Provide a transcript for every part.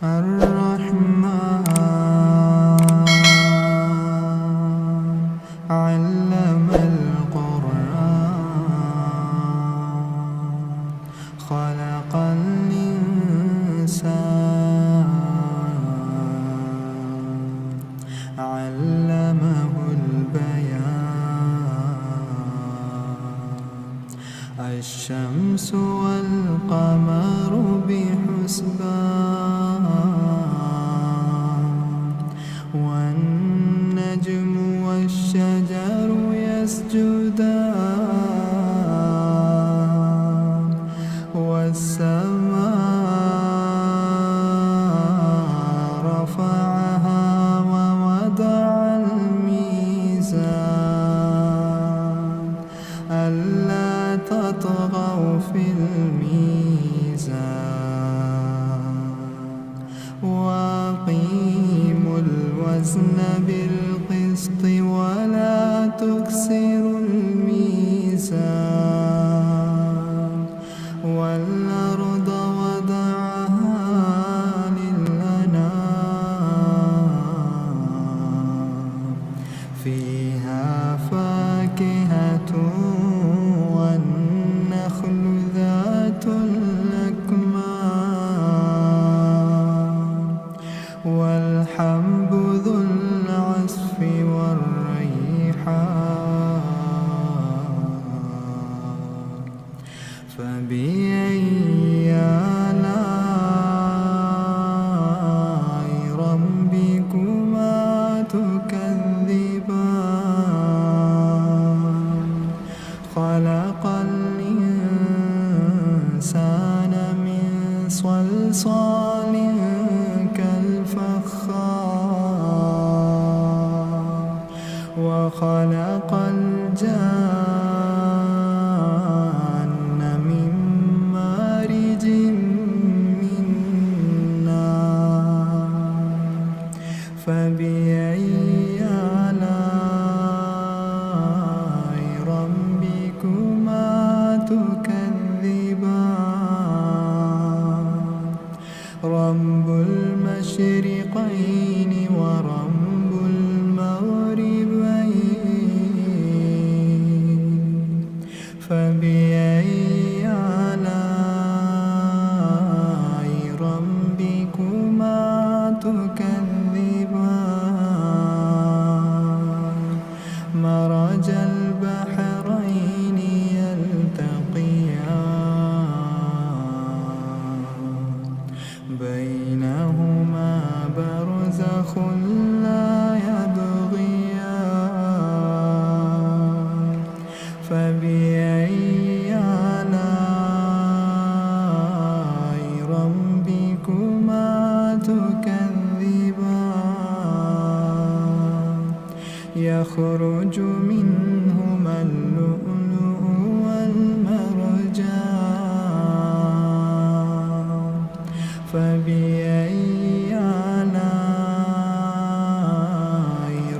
الرحمن علم القرآن خلق الإنسان علمه البيان الشمس والقمر بحسبان والنجم والشجر يسجدان والسماء رفعها ووضع الميزان ألا تطغوا في الميزان وأقيموا الوزن بالقسط ولا تكسروا الميزان والأرض وضعها للأنام فيها فاكهة والنخل ذات الأكمام والحب ذو العصف والريحان فبأي آلاء ربكما تكذبان خلق الإنسان من صلصال كالفخار وخلق الجان من مارج من نار فبأي آلاء ربكما تكذبان رب المشرقين ورب المغربين فبأي آلاء ربكما تكذبان مرج البحرين يلتقيان بينهما برزخ لا يبغيان فبأي آلاء ربكما تكذبان يخرج منهما اللؤلؤ والمرجان فبأي آلاء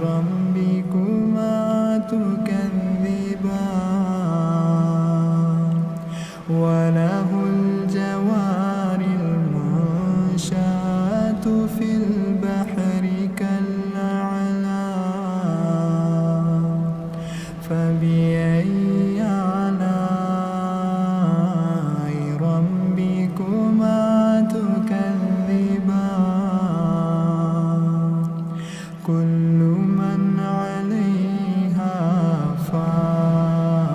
ربكما تكذبان وله الجوار المنشآت في البحر كالأعلام فبأي آلاء ربكما تكذبان كل من عليها فان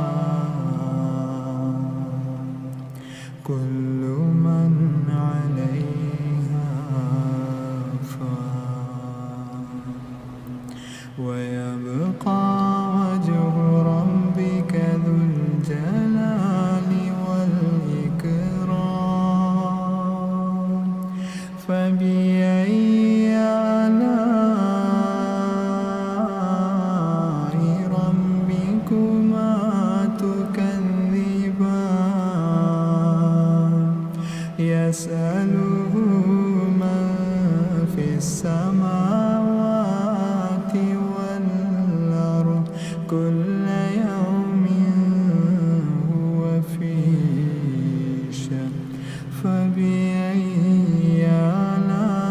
كل من عليها فان ويبقى وجه ربك ذو الجلال والإكرام فبأي آلاء ربكما تكذبان يسأله من في السماوات والأرض كل يوم هو في شأن فبأي آلاء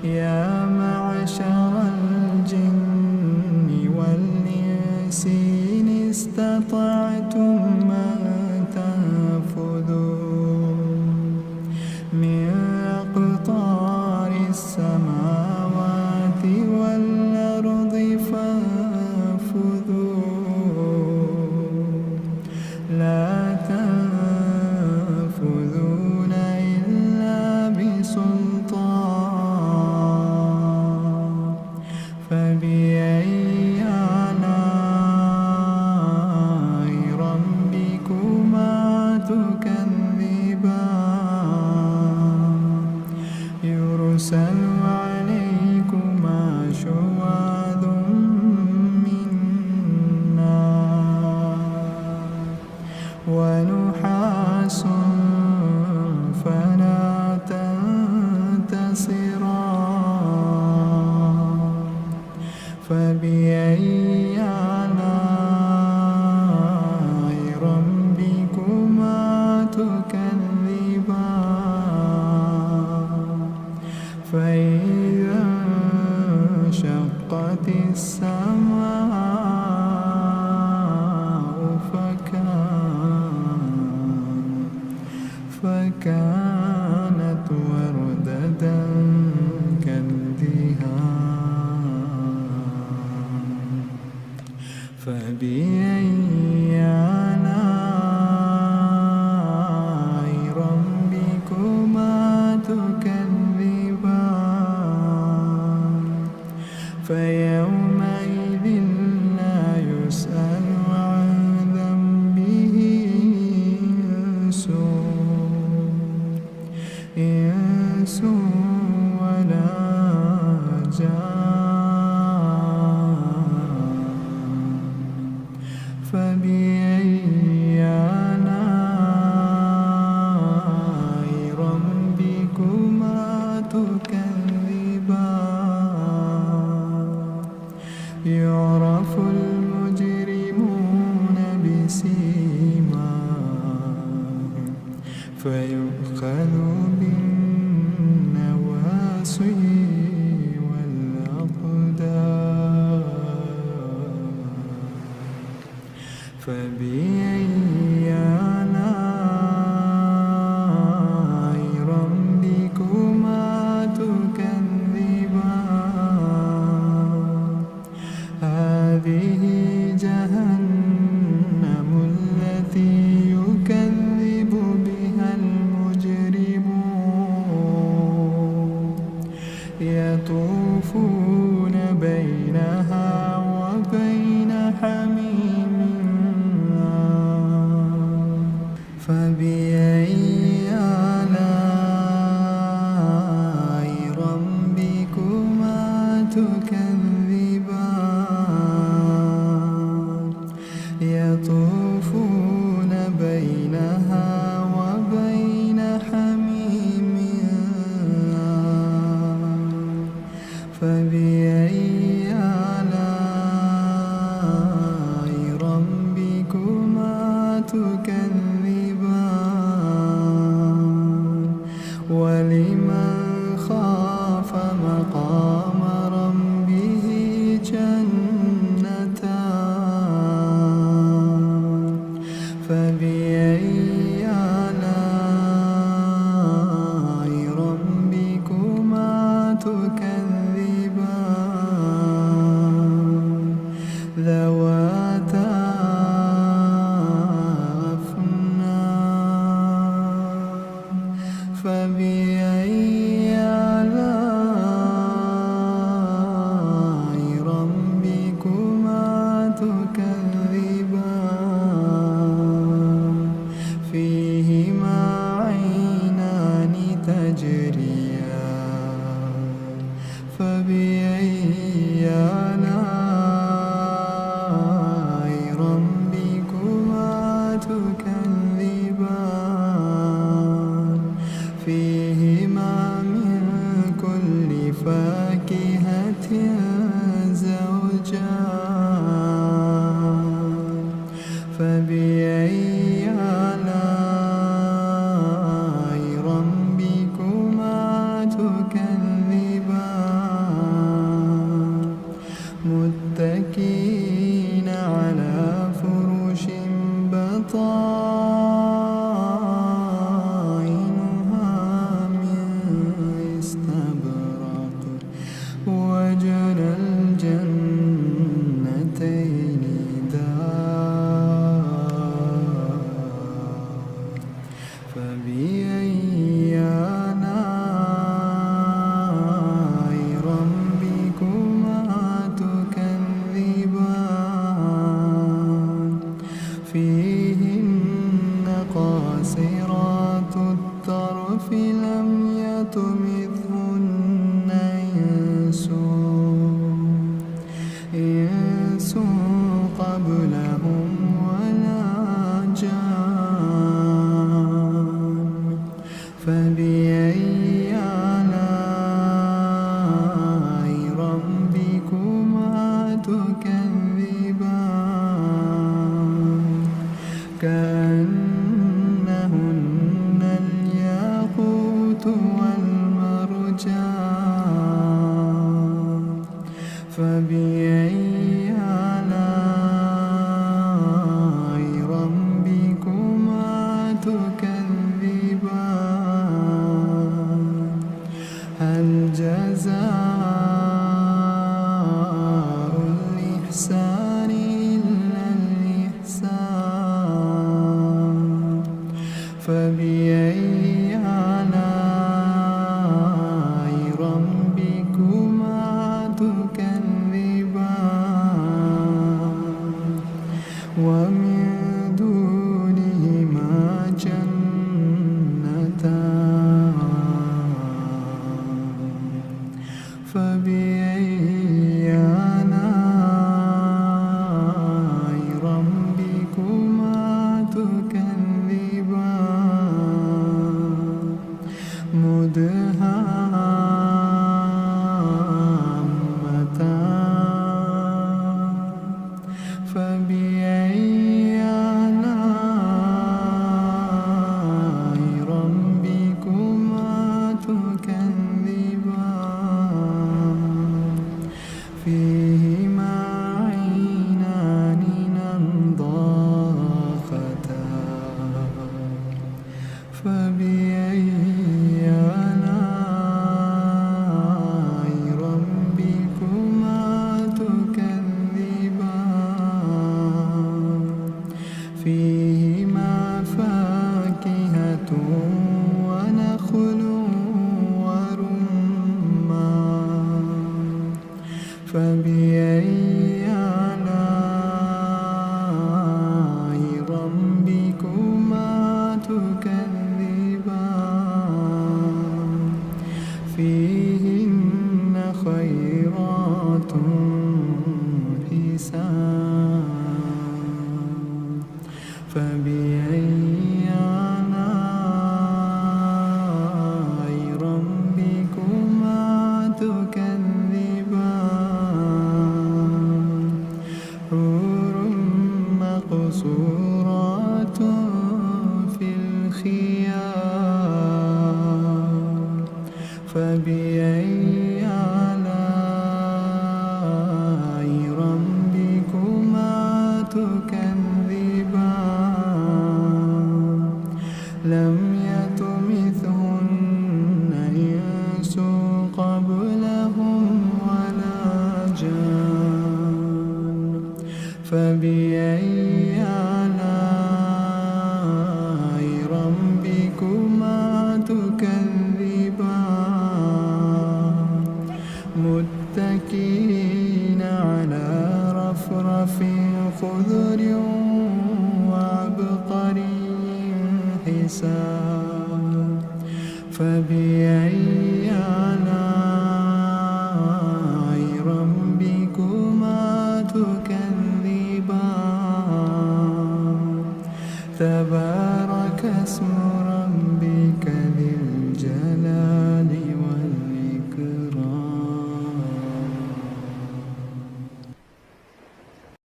يا معشر الجن والإنس إن استطعتم أن تنفذوا من أقطار السماوات والأرض فانفذوا لا تنفذون إلا بسلطان فبأي آلاء ربكما تكذبان يرسل عليكما شواظ من نار ونحاس فلا تنتصران فبأي آلاء ربكما تكذبان فإذا انشقت السماء فكانت وردة كالدهان فبأي آلاء ربكما تكذبان فيومئذ لا يسأل عن ذنبه إنس ولا جان فبأي آلاء ربكما تكذبان يعرف المجرمون بسيماهم فيؤخذ بالنواصي والأقدام فبأي آلاء ربكما تكذبان هذه جهنم التي يكذب بها المجرمون يطوفون بينها وبين حميم فبأي آلاء ربكما تكذبان يطوفون بينها وبين حميم فبأي آلاء ربكما تكذبان ولمن خاف مقام ربه جنتان فبأي آلاء ربكما تكذبان ذواتا أفنان فبأي آلاء ربكما تكذبان فيهما عينان تجريان فبأي آلاء ربكما تكذبان فيهما من كل فاكهة زوجان فبأي آلاء ربكما تكذبان وجنى الجنتين دار فبأي آلاء ربكما تكذبان فيهن قاصرات الطرف لم يطمثهن إنس قبلهم ولا جان فبأي آلاء ربكما تكذبان كأنهن الياقوت والمرجان فبأي آلاء ربكما تكذبان هل جزاء الإحسان إلا الإحسان فبأي آلاء ربكما تكذبان ومن دونهما جنتان فبأي آلاء ربكما تكذبان مدهامتان فبأي آلاء ربكما تكذبان فيهما عينان نضاختان فبأي آلاء ربكما تكذبان فيهما فاكهة ونخل ورمان فبأي آلاء ربكما تكذبان فيهن خيرات حسان فبأي آلاء ربكما تكذبان حور مقصورات في الخيام فبأي آلاء ربكما تكذبان لم يطمثهن إنس قبلهم ولا جان فبأي آلاء ربكما تكذبان متكئين على رفرف خضر وعبقري حسان فبأي آلاء ربكما تكذبان تبارك اسم